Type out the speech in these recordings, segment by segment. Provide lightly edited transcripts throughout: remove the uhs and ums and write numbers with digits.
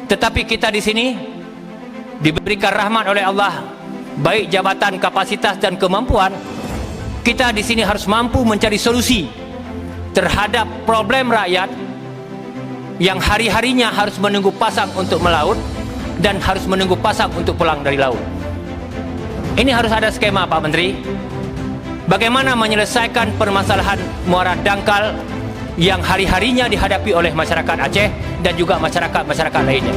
Tetapi kita di sini diberikan rahmat oleh Allah, baik jabatan, kapasitas dan kemampuan. Kita di sini harus mampu mencari solusi terhadap problem rakyat yang hari-harinya harus menunggu pasang untuk melaut dan harus menunggu pasang untuk pulang dari laut. Ini harus ada skema, Pak Menteri. Bagaimana menyelesaikan permasalahan muara dangkal yang hari-harinya dihadapi oleh masyarakat Aceh dan juga masyarakat-masyarakat lainnya.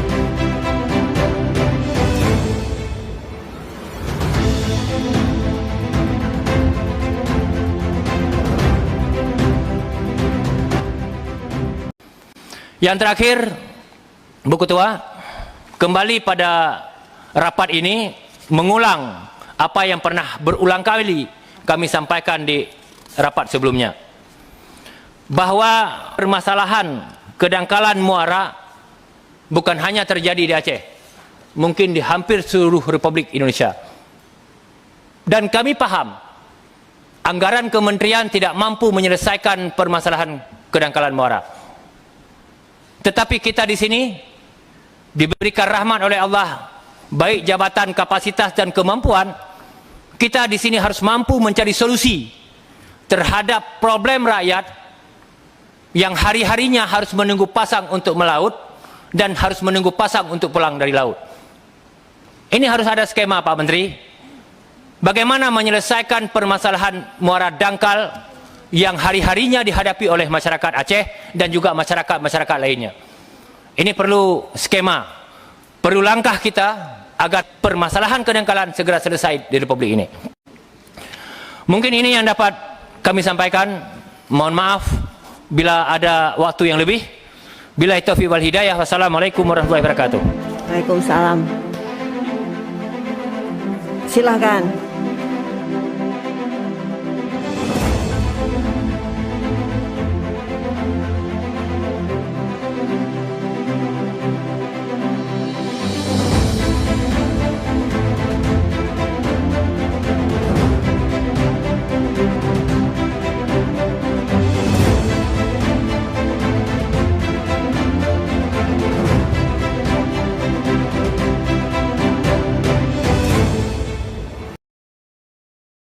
Yang terakhir, Bu Ketua, kembali pada rapat ini mengulang apa yang pernah berulang kali kami sampaikan di rapat sebelumnya, bahwa permasalahan kedangkalan muara bukan hanya terjadi di Aceh, mungkin di hampir seluruh Republik Indonesia. Dan kami paham anggaran kementerian tidak mampu menyelesaikan permasalahan kedangkalan muara. Tetapi kita di sini diberikan rahmat oleh Allah, baik jabatan, kapasitas dan kemampuan. Kita di sini harus mampu mencari solusi terhadap problem rakyat yang hari-harinya harus menunggu pasang untuk melaut dan harus menunggu pasang untuk pulang dari laut. Ini harus ada skema, Pak Menteri. Bagaimana menyelesaikan permasalahan muara dangkal yang hari-harinya dihadapi oleh masyarakat Aceh dan juga masyarakat-masyarakat lainnya. Ini perlu skema, perlu langkah kita agar permasalahan kedangkalan segera selesai di Republik ini. Mungkin ini yang dapat kami sampaikan. Mohon maaf bila ada waktu yang lebih. Billahi taufiq wal hidayah. Wassalamualaikum warahmatullahi wabarakatuh. Waalaikumsalam. Silakan.